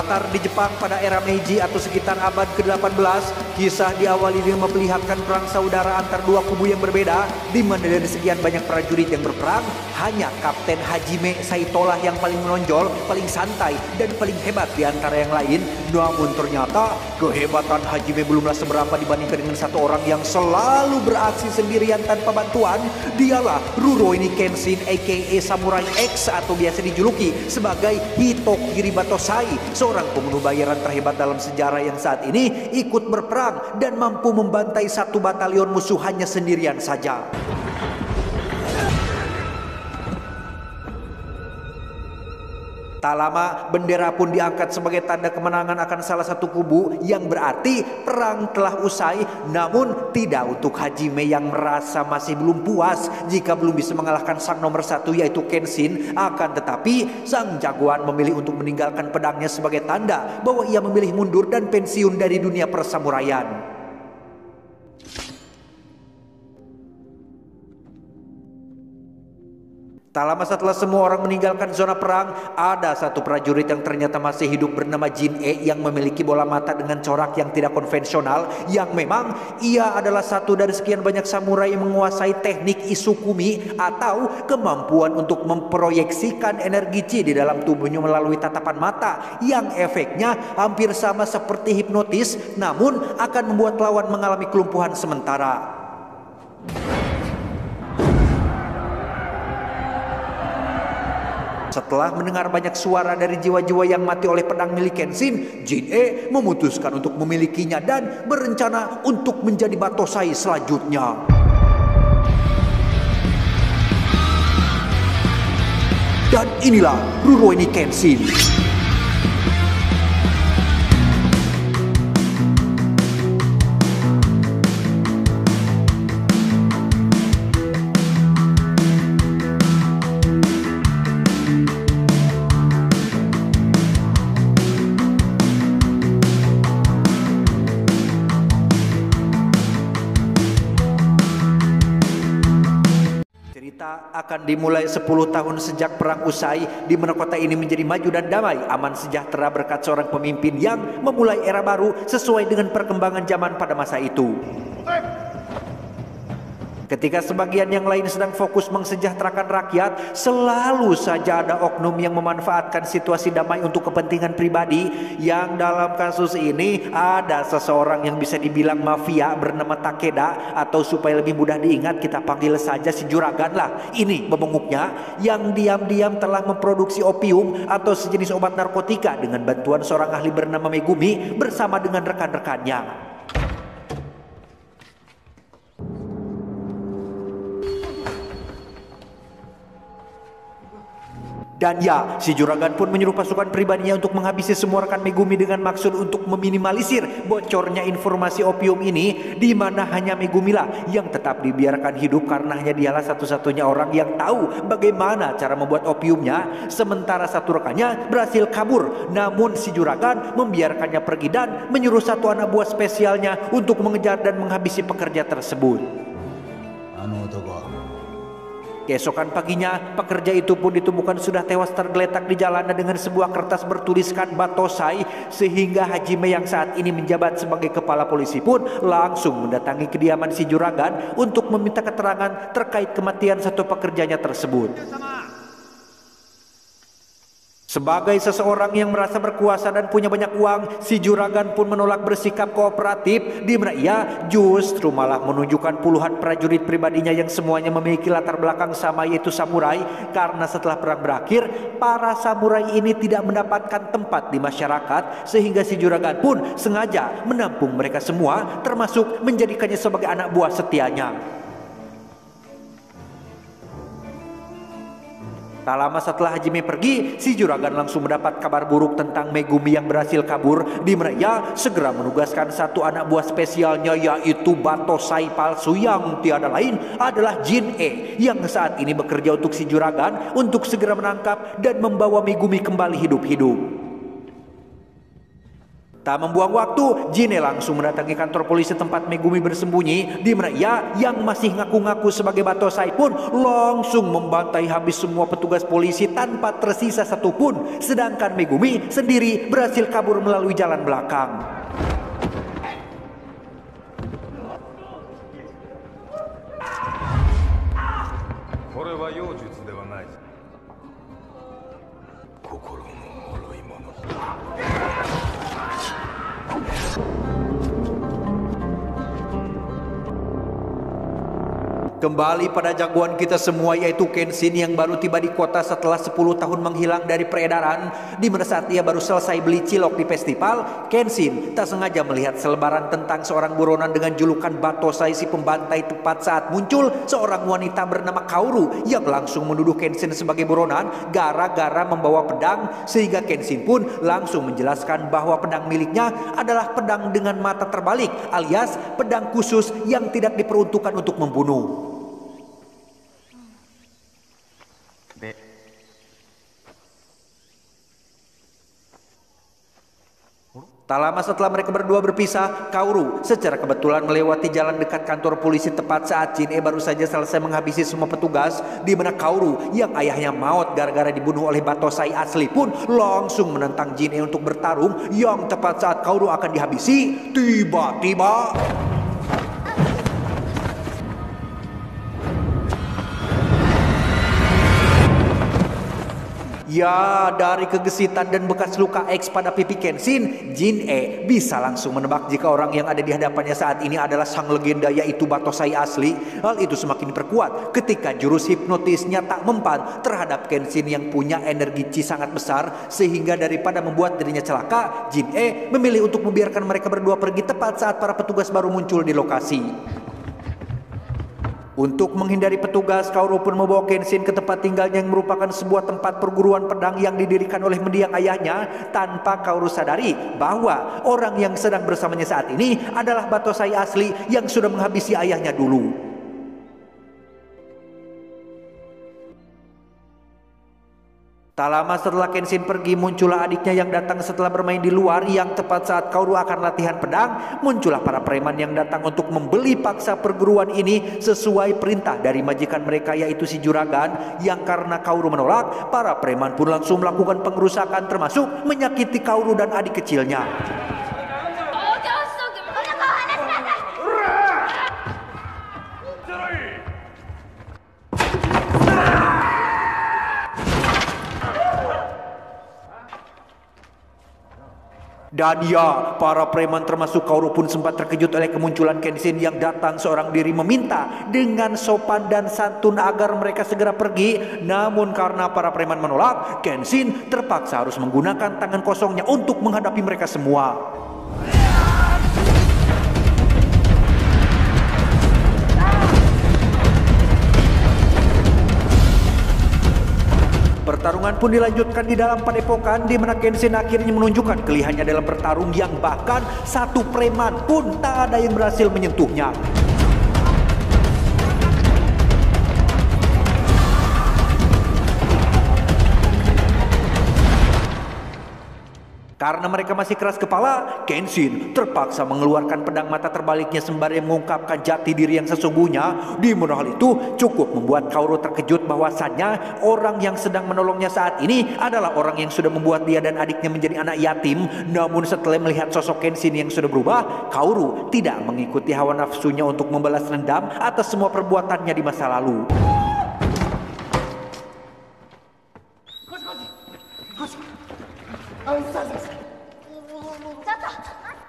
Berlatar di Jepang pada era Meiji atau sekitar abad ke-18, kisah diawali dengan memperlihatkan perang saudara antar dua kubu yang berbeda, di mana dari sekian banyak prajurit yang berperang, hanya Kapten Hajime Saito lah yang paling menonjol, paling santai, dan paling hebat di antara yang lain. Namun ternyata kehebatan Hajime belumlah seberapa dibandingkan dengan satu orang yang selalu beraksi sendirian tanpa bantuan. Dialah Rurouni Kenshin aka Samurai X atau biasa dijuluki sebagai Hitokiri Batosai, seorang pembunuh bayaran terhebat dalam sejarah yang saat ini ikut berperang dan mampu membantai satu batalion musuh hanya sendirian saja. Tak lama, bendera pun diangkat sebagai tanda kemenangan akan salah satu kubu, yang berarti perang telah usai. Namun tidak untuk Hajime yang merasa masih belum puas jika belum bisa mengalahkan sang nomor satu yaitu Kenshin. Akan tetapi sang jagoan memilih untuk meninggalkan pedangnya sebagai tanda bahwa ia memilih mundur dan pensiun dari dunia persamuraian. Tak lama setelah semua orang meninggalkan zona perang, ada satu prajurit yang ternyata masih hidup bernama Jin-e yang memiliki bola mata dengan corak yang tidak konvensional, yang memang ia adalah satu dari sekian banyak samurai yang menguasai teknik Isukumi atau kemampuan untuk memproyeksikan energi chi di dalam tubuhnya melalui tatapan mata, yang efeknya hampir sama seperti hipnotis, namun akan membuat lawan mengalami kelumpuhan sementara. Setelah mendengar banyak suara dari jiwa-jiwa yang mati oleh pedang milik Kenshin, Jin-e memutuskan untuk memilikinya dan berencana untuk menjadi Batosai selanjutnya. Dan inilah Rurouni Kenshin. Akan dimulai 10 tahun sejak perang usai, di mana kota ini menjadi maju dan damai, aman sejahtera berkat seorang pemimpin yang memulai era baru sesuai dengan perkembangan zaman pada masa itu. Ketika sebagian yang lain sedang fokus mensejahterakan rakyat, selalu saja ada oknum yang memanfaatkan situasi damai untuk kepentingan pribadi. Yang dalam kasus ini ada seseorang yang bisa dibilang mafia bernama Takeda, atau supaya lebih mudah diingat kita panggil saja si Juragan lah. Ini pemenguknya yang diam-diam telah memproduksi opium atau sejenis obat narkotika dengan bantuan seorang ahli bernama Megumi bersama dengan rekan-rekannya. Dan ya, si Juragan pun menyuruh pasukan pribadinya untuk menghabisi semua rekan Megumi dengan maksud untuk meminimalisir bocornya informasi opium ini, di mana hanya Megumi lah yang tetap dibiarkan hidup karena hanya dialah satu-satunya orang yang tahu bagaimana cara membuat opiumnya. Sementara satu rekannya berhasil kabur, namun si Juragan membiarkannya pergi dan menyuruh satu anak buah spesialnya untuk mengejar dan menghabisi pekerja tersebut. Keesokan paginya, pekerja itu pun ditemukan sudah tewas tergeletak di jalanan dengan sebuah kertas bertuliskan Batosai, sehingga Hajime yang saat ini menjabat sebagai kepala polisi pun langsung mendatangi kediaman si Juragan untuk meminta keterangan terkait kematian satu pekerjanya tersebut. Sebagai seseorang yang merasa berkuasa dan punya banyak uang, si Juragan pun menolak bersikap kooperatif, di mana ia justru malah menunjukkan puluhan prajurit pribadinya yang semuanya memiliki latar belakang sama, yaitu samurai. Karena setelah perang berakhir, para samurai ini tidak mendapatkan tempat di masyarakat, sehingga si Juragan pun sengaja menampung mereka semua, termasuk menjadikannya sebagai anak buah setianya. Tak lama setelah Hajime pergi, si Juragan langsung mendapat kabar buruk tentang Megumi yang berhasil kabur, di mana ia segera menugaskan satu anak buah spesialnya, yaitu Batosai palsu yang tiada lain adalah Jin-e, yang saat ini bekerja untuk si Juragan untuk segera menangkap dan membawa Megumi kembali hidup-hidup. Tak membuang waktu, Jin langsung mendatangi kantor polisi tempat Megumi bersembunyi, di mana ia yang masih ngaku-ngaku sebagai Batosai pun langsung membantai habis semua petugas polisi tanpa tersisa satupun. Sedangkan Megumi sendiri berhasil kabur melalui jalan belakang. Kembali pada jagoan kita semua, yaitu Kenshin yang baru tiba di kota setelah 10 tahun menghilang dari peredaran. Di mana saat ia baru selesai beli cilok di festival, Kenshin tak sengaja melihat selebaran tentang seorang buronan dengan julukan Batosai si pembantai, tepat saat muncul seorang wanita bernama Kaoru yang langsung menuduh Kenshin sebagai buronan gara-gara membawa pedang, sehingga Kenshin pun langsung menjelaskan bahwa pedang miliknya adalah pedang dengan mata terbalik, alias pedang khusus yang tidak diperuntukkan untuk membunuh. Tak lama setelah mereka berdua berpisah, Kaoru secara kebetulan melewati jalan dekat kantor polisi tepat saat Jin baru saja selesai menghabisi semua petugas, di mana Kaoru yang ayahnya maut gara-gara dibunuh oleh Batosai asli pun langsung menentang Jin untuk bertarung. Yang tepat saat Kaoru akan dihabisi, tiba-tiba ya, dari kegesitan dan bekas luka X pada pipi Kenshin, Jin bisa langsung menebak jika orang yang ada di hadapannya saat ini adalah sang legenda, yaitu Batosai asli. Hal itu semakin diperkuat ketika jurus hipnotisnya tak mempan terhadap Kenshin yang punya energi chi sangat besar, sehingga daripada membuat dirinya celaka, Jin memilih untuk membiarkan mereka berdua pergi tepat saat para petugas baru muncul di lokasi. Untuk menghindari petugas, Kaoru pun membawa Kenshin ke tempat tinggalnya yang merupakan sebuah tempat perguruan pedang yang didirikan oleh mendiang ayahnya, tanpa Kaoru sadari bahwa orang yang sedang bersamanya saat ini adalah Batosai asli yang sudah menghabisi ayahnya dulu. Tak lama setelah Kenshin pergi, muncullah adiknya yang datang setelah bermain di luar. Yang tepat saat Kaoru akan latihan pedang, muncullah para preman yang datang untuk membeli paksa perguruan ini sesuai perintah dari majikan mereka, yaitu si Juragan. Yang karena Kaoru menolak, para preman pun langsung melakukan pengerusakan, termasuk menyakiti Kaoru dan adik kecilnya. Dan ya, para preman termasuk Kaoru pun sempat terkejut oleh kemunculan Kenshin yang datang seorang diri meminta dengan sopan dan santun agar mereka segera pergi. Namun karena para preman menolak, Kenshin terpaksa harus menggunakan tangan kosongnya untuk menghadapi mereka semua. Pertarungan pun dilanjutkan di dalam padepokan, di mana Kenshin akhirnya menunjukkan kelihayannya dalam bertarung yang bahkan satu preman pun tak ada yang berhasil menyentuhnya. Karena mereka masih keras kepala, Kenshin terpaksa mengeluarkan pedang mata terbaliknya sembari mengungkapkan jati diri yang sesungguhnya. Di mana hal itu cukup membuat Kaoru terkejut bahwasannya orang yang sedang menolongnya saat ini adalah orang yang sudah membuat dia dan adiknya menjadi anak yatim. Namun setelah melihat sosok Kenshin yang sudah berubah, Kaoru tidak mengikuti hawa nafsunya untuk membalas dendam atas semua perbuatannya di masa lalu.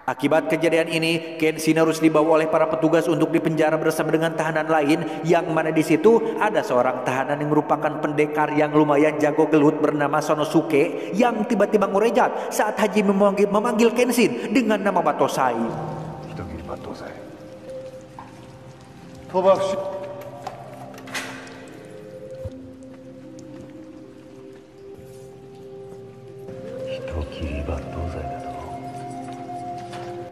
Akibat kejadian ini, Kenshin harus dibawa oleh para petugas untuk dipenjara bersama dengan tahanan lain, yang mana di situ ada seorang tahanan yang merupakan pendekar yang lumayan jago gelut bernama Sonosuke, yang tiba-tiba ngorejat saat Haji memanggil Kenshin dengan nama Batosai.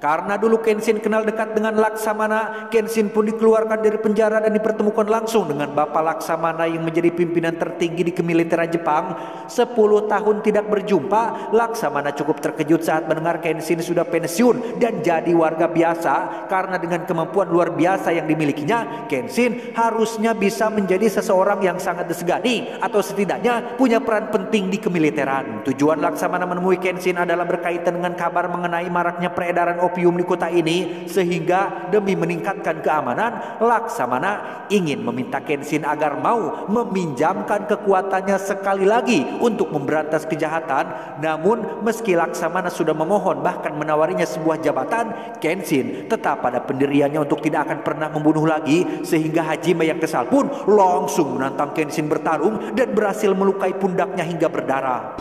Karena dulu Kenshin kenal dekat dengan Laksamana, Kenshin pun dikeluarkan dari penjara dan dipertemukan langsung dengan Bapak Laksamana yang menjadi pimpinan tertinggi di kemiliteran Jepang. 10 tahun tidak berjumpa, Laksamana cukup terkejut saat mendengar Kenshin sudah pensiun dan jadi warga biasa. Karena dengan kemampuan luar biasa yang dimilikinya, Kenshin harusnya bisa menjadi seseorang yang sangat disegani atau setidaknya punya peran penting di kemiliteran. Tujuan Laksamana menemui Kenshin adalah berkaitan dengan kabar mengenai maraknya peredaran opium di kota ini, sehingga demi meningkatkan keamanan, Laksamana ingin meminta Kenshin agar mau meminjamkan kekuatannya sekali lagi untuk memberantas kejahatan. Namun meski Laksamana sudah memohon bahkan menawarinya sebuah jabatan, Kenshin tetap pada pendiriannya untuk tidak akan pernah membunuh lagi, sehingga Hajime yang kesal pun langsung menantang Kenshin bertarung dan berhasil melukai pundaknya hingga berdarah.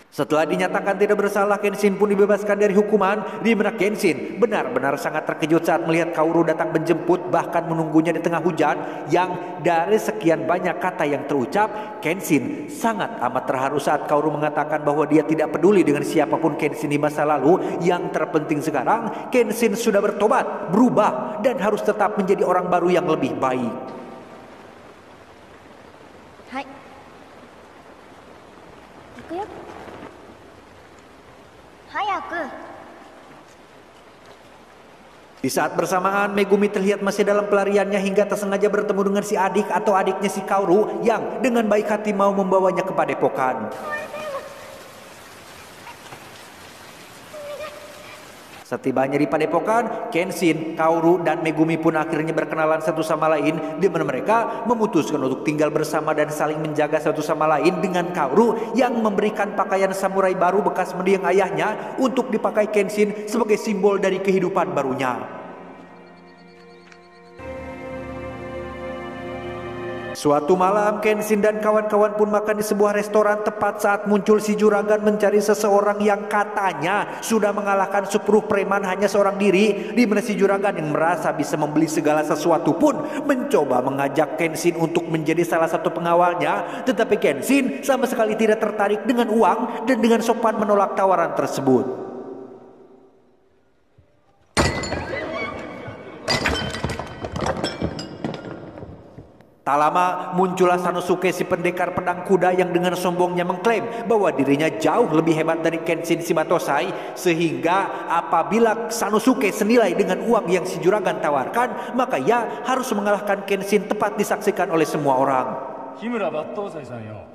Setelah dinyatakan tidak bersalah, Kenshin pun dibebaskan dari hukuman, di mana Kenshin benar-benar sangat terkejut saat melihat Kaoru datang menjemput, bahkan menunggunya di tengah hujan. Yang dari sekian banyak kata yang terucap, Kenshin sangat amat terharu saat Kaoru mengatakan bahwa dia tidak peduli dengan siapapun Kenshin di masa lalu. Yang terpenting sekarang, Kenshin sudah bertobat, berubah, dan harus tetap menjadi orang baru yang lebih baik. Hai. Ikuyo. Di saat bersamaan, Megumi terlihat masih dalam pelariannya hingga tersengaja bertemu dengan si adik atau adiknya si Kaoru yang dengan baik hati mau membawanya ke padepokan. Setibanya di padepokan, Kenshin, Kaoru, dan Megumi pun akhirnya berkenalan satu sama lain, di mana mereka memutuskan untuk tinggal bersama dan saling menjaga satu sama lain, dengan Kaoru yang memberikan pakaian samurai baru bekas mendiang ayahnya untuk dipakai Kenshin sebagai simbol dari kehidupan barunya. Suatu malam, Kenshin dan kawan-kawan pun makan di sebuah restoran tepat saat muncul si juragan mencari seseorang yang katanya sudah mengalahkan 10 preman hanya seorang diri, di mana si juragan yang merasa bisa membeli segala sesuatu pun mencoba mengajak Kenshin untuk menjadi salah satu pengawalnya. Tetapi Kenshin sama sekali tidak tertarik dengan uang dan dengan sopan menolak tawaran tersebut. Tak lama muncullah Sanosuke, si pendekar pedang kuda yang dengan sombongnya mengklaim bahwa dirinya jauh lebih hebat dari Kenshin Shimatosai, sehingga apabila Sanosuke senilai dengan uang yang si juragan tawarkan, maka ia harus mengalahkan Kenshin tepat disaksikan oleh semua orang. Kimura Battosai-san yo.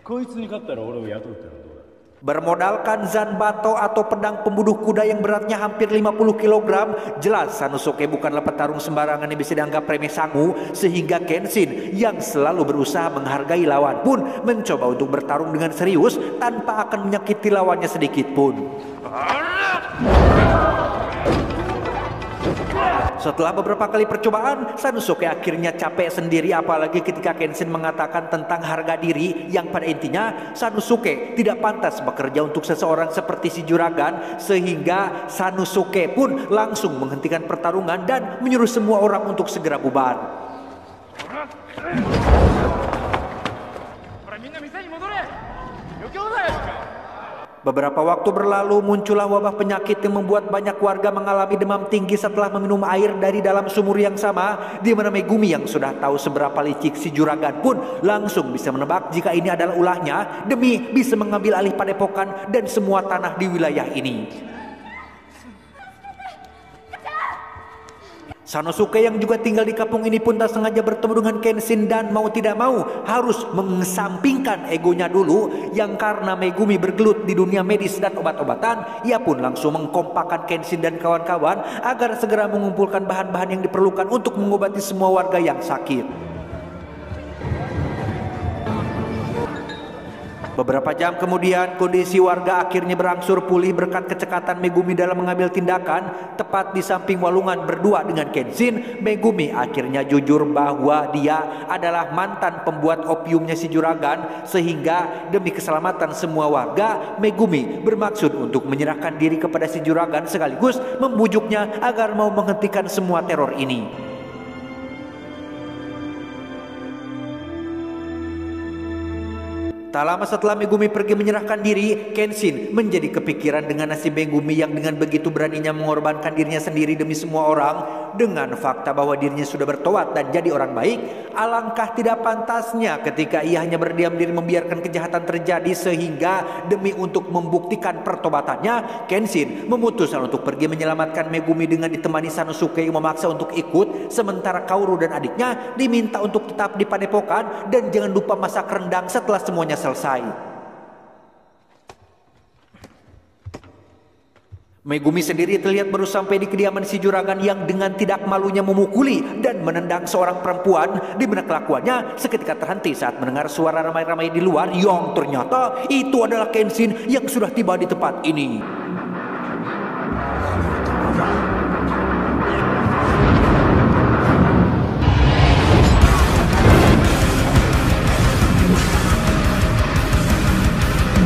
Koitsu ni kattara ore wo yatoute. Bermodalkan Zanbato atau pedang pembunuh kuda yang beratnya hampir 50 kg, jelas Sanosuke bukanlah petarung sembarangan yang bisa dianggap remeh sangu, sehingga Kenshin yang selalu berusaha menghargai lawan pun mencoba untuk bertarung dengan serius tanpa akan menyakiti lawannya sedikit pun. Setelah beberapa kali percobaan, Sanosuke akhirnya capek sendiri, apalagi ketika Kenshin mengatakan tentang harga diri yang pada intinya Sanosuke tidak pantas bekerja untuk seseorang seperti si juragan, sehingga Sanosuke pun langsung menghentikan pertarungan dan menyuruh semua orang untuk segera bubar. Beberapa waktu berlalu, muncullah wabah penyakit yang membuat banyak warga mengalami demam tinggi setelah meminum air dari dalam sumur yang sama, di mana Megumi yang sudah tahu seberapa licik si juragan pun langsung bisa menebak jika ini adalah ulahnya demi bisa mengambil alih padepokan dan semua tanah di wilayah ini. Sanosuke yang juga tinggal di kampung ini pun tak sengaja bertemu dengan Kenshin dan mau tidak mau harus mengesampingkan egonya dulu, yang karena Megumi bergelut di dunia medis dan obat-obatan, ia pun langsung mengkompakkan Kenshin dan kawan-kawan agar segera mengumpulkan bahan-bahan yang diperlukan untuk mengobati semua warga yang sakit. Beberapa jam kemudian, kondisi warga akhirnya berangsur pulih berkat kecekatan Megumi dalam mengambil tindakan. Tepat di samping walungan berdua dengan Kenshin, Megumi akhirnya jujur bahwa dia adalah mantan pembuat opiumnya si juragan. Sehingga demi keselamatan semua warga, Megumi bermaksud untuk menyerahkan diri kepada si juragan sekaligus membujuknya agar mau menghentikan semua teror ini. Tak lama setelah Megumi pergi menyerahkan diri, Kenshin menjadi kepikiran dengan nasib Megumi yang dengan begitu beraninya mengorbankan dirinya sendiri demi semua orang. Dengan fakta bahwa dirinya sudah bertobat dan jadi orang baik, alangkah tidak pantasnya ketika ia hanya berdiam diri membiarkan kejahatan terjadi. Sehingga demi untuk membuktikan pertobatannya, Kenshin memutuskan untuk pergi menyelamatkan Megumi dengan ditemani Sanosuke yang memaksa untuk ikut. Sementara Kaoru dan adiknya diminta untuk tetap di padepokan dan jangan lupa masak rendang setelah semuanya selesai. Megumi sendiri terlihat baru sampai di kediaman si juragan yang dengan tidak malunya memukuli dan menendang seorang perempuan, di mana kelakuannya seketika terhenti saat mendengar suara ramai-ramai di luar yang ternyata itu adalah Kenshin yang sudah tiba di tempat ini.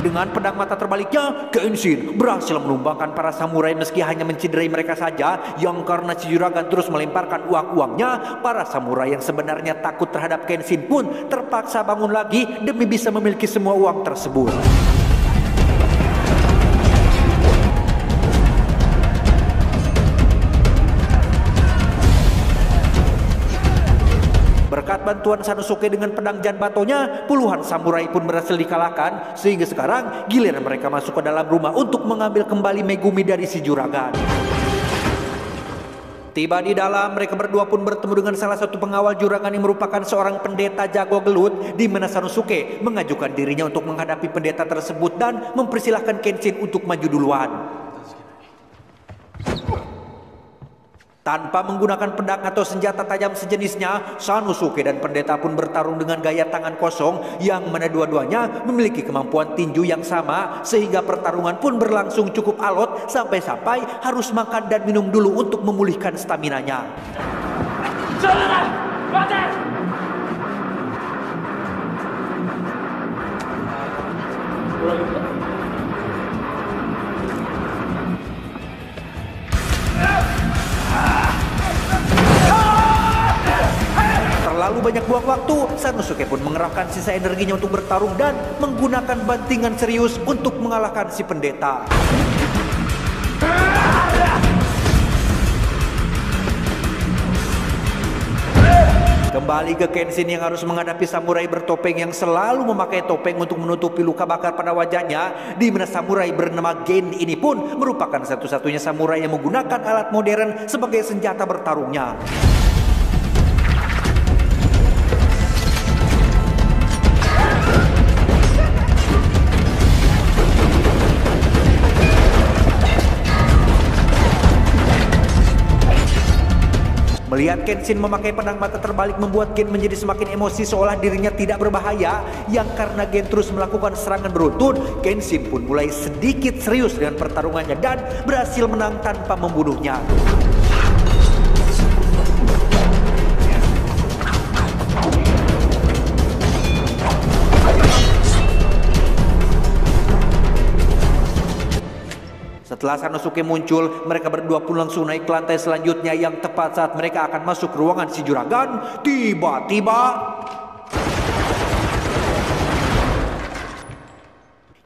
Dengan pedang mata terbaliknya, Kenshin berhasil menumbangkan para samurai meski hanya menciderai mereka saja. Yang karena si juragan terus melemparkan uang-uangnya, para samurai yang sebenarnya takut terhadap Kenshin pun terpaksa bangun lagi demi bisa memiliki semua uang tersebut. Berkat bantuan Sanosuke dengan pedang Janbatonya, puluhan samurai pun berhasil dikalahkan. Sehingga sekarang giliran mereka masuk ke dalam rumah untuk mengambil kembali Megumi dari si juragan. Tiba di dalam, mereka berdua pun bertemu dengan salah satu pengawal juragan yang merupakan seorang pendeta jago gelut, di mana Sanosuke mengajukan dirinya untuk menghadapi pendeta tersebut dan mempersilahkan Kenshin untuk maju duluan. Tanpa menggunakan pedang atau senjata tajam sejenisnya, Sanosuke dan pendeta pun bertarung dengan gaya tangan kosong, yang mana dua-duanya memiliki kemampuan tinju yang sama. Sehingga pertarungan pun berlangsung cukup alot sampai-sampai harus makan dan minum dulu untuk memulihkan staminanya. Terlalu banyak buang waktu, Sanosuke pun mengerahkan sisa energinya untuk bertarung dan menggunakan bantingan serius untuk mengalahkan si pendeta. Kembali ke Kenshin yang harus menghadapi samurai bertopeng yang selalu memakai topeng untuk menutupi luka bakar pada wajahnya, di mana samurai bernama Gen ini pun merupakan satu-satunya samurai yang menggunakan alat modern sebagai senjata bertarungnya. Melihat Kenshin memakai pedang mata terbalik membuat Gen menjadi semakin emosi seolah dirinya tidak berbahaya. Yang karena Gen terus melakukan serangan beruntun, Kenshin pun mulai sedikit serius dengan pertarungannya dan berhasil menang tanpa membunuhnya. Setelah Sanosuke muncul, mereka berdua pun langsung naik ke lantai selanjutnya, yang tepat saat mereka akan masuk ke ruangan si juragan, tiba-tiba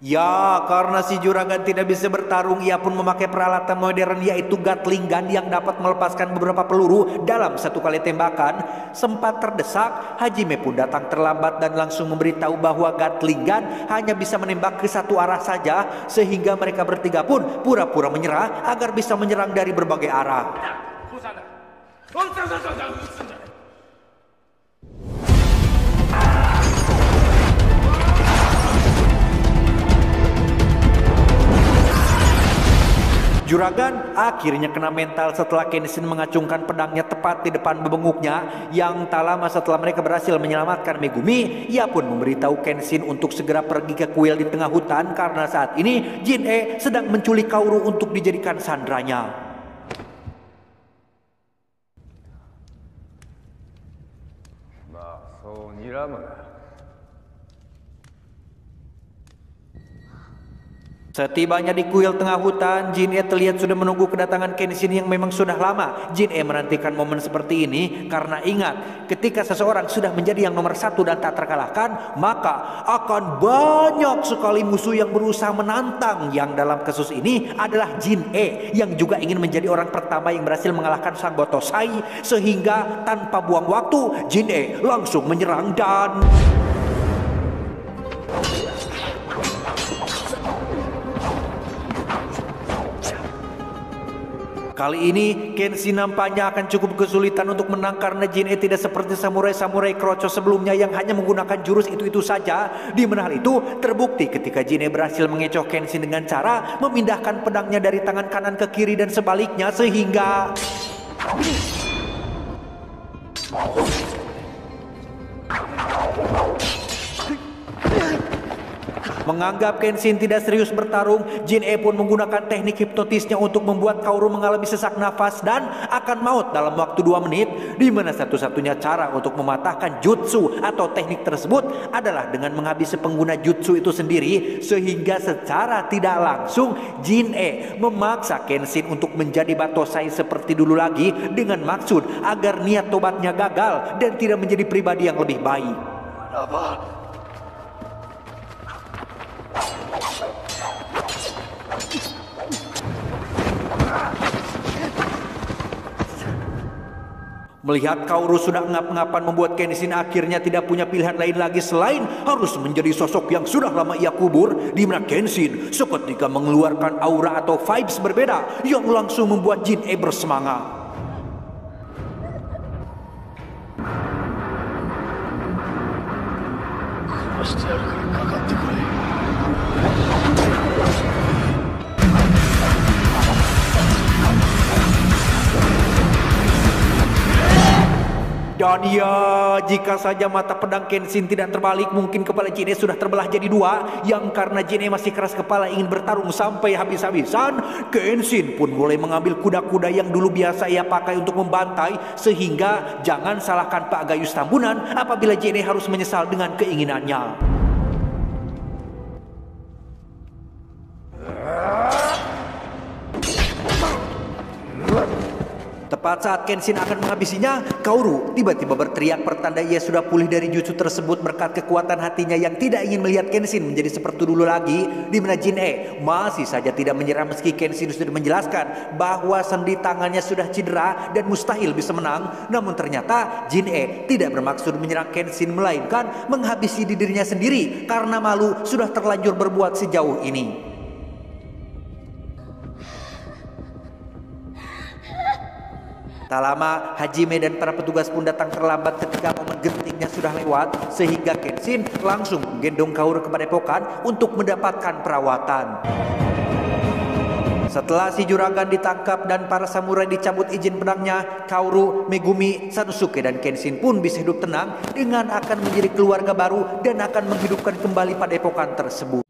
ya, karena si juragan tidak bisa bertarung, ia pun memakai peralatan modern yaitu Gatling Gun yang dapat melepaskan beberapa peluru dalam satu kali tembakan. Sempat terdesak, Hajime pun datang terlambat dan langsung memberitahu bahwa Gatling Gun hanya bisa menembak ke satu arah saja, sehingga mereka bertiga pun pura-pura menyerah agar bisa menyerang dari berbagai arah. Juragan akhirnya kena mental setelah Kenshin mengacungkan pedangnya tepat di depan bebenguknya. Yang tak lama setelah mereka berhasil menyelamatkan Megumi, ia pun memberitahu Kenshin untuk segera pergi ke kuil di tengah hutan karena saat ini Jin-e sedang menculik Kaoru untuk dijadikan sandranya. Setibanya di kuil tengah hutan, Jin-e terlihat sudah menunggu kedatangan Kenshin yang memang sudah lama. Jin-e menantikan momen seperti ini karena ingat, ketika seseorang sudah menjadi yang nomor satu dan tak terkalahkan, maka akan banyak sekali musuh yang berusaha menantang. Yang dalam kasus ini adalah Jin-e yang juga ingin menjadi orang pertama yang berhasil mengalahkan sang Gotosai. Sehingga tanpa buang waktu, Jin-e langsung menyerang dan... kali ini Kenshin nampaknya akan cukup kesulitan untuk menang karena Jin-e tidak seperti samurai-samurai kroco sebelumnya yang hanya menggunakan jurus itu-itu saja. Di mana hal itu terbukti ketika Jin-e berhasil mengecoh Kenshin dengan cara memindahkan pedangnya dari tangan kanan ke kiri dan sebaliknya sehingga... menganggap Kenshin tidak serius bertarung, Jin-e pun menggunakan teknik hipnotisnya untuk membuat Kaoru mengalami sesak nafas dan akan maut dalam waktu 2 menit. Di mana satu-satunya cara untuk mematahkan jutsu atau teknik tersebut adalah dengan menghabisi pengguna jutsu itu sendiri. Sehingga secara tidak langsung Jin-e memaksa Kenshin untuk menjadi Batosai seperti dulu lagi dengan maksud agar niat tobatnya gagal dan tidak menjadi pribadi yang lebih baik. Melihat Kaoru sudah ngap-ngapan membuat Kenshin akhirnya tidak punya pilihan lain lagi selain harus menjadi sosok yang sudah lama ia kubur. Di mana Kenshin seketika mengeluarkan aura atau vibes berbeda yang langsung membuat Jin-e bersemangat. Dan ya, jika saja mata pedang Kenshin tidak terbalik, mungkin kepala Jin-e sudah terbelah jadi 2. Yang karena Jin-e masih keras kepala ingin bertarung sampai habis-habisan, Kenshin pun mulai mengambil kuda-kuda yang dulu biasa ia pakai untuk membantai. Sehingga jangan salahkan Pak Gayus Tambunan apabila Jin-e harus menyesal dengan keinginannya. Tepat saat Kenshin akan menghabisinya, Kaoru tiba-tiba berteriak pertanda ia sudah pulih dari jutsu tersebut berkat kekuatan hatinya yang tidak ingin melihat Kenshin menjadi seperti dulu lagi. Di mana Jin-e masih saja tidak menyerah meski Kenshin sudah menjelaskan bahwa sendi tangannya sudah cedera dan mustahil bisa menang. Namun ternyata Jin-e tidak bermaksud menyerang Kenshin melainkan menghabisi dirinya sendiri karena malu sudah terlanjur berbuat sejauh ini. Tak lama, Hajime dan para petugas pun datang terlambat ketika momen gentingnya sudah lewat. Sehingga Kenshin langsung menggendong Kaoru ke padepokan untuk mendapatkan perawatan. Setelah si juragan ditangkap dan para samurai dicabut izin pedangnya, Kaoru, Megumi, Sanosuke dan Kenshin pun bisa hidup tenang dengan akan menjadi keluarga baru dan akan menghidupkan kembali padepokan tersebut.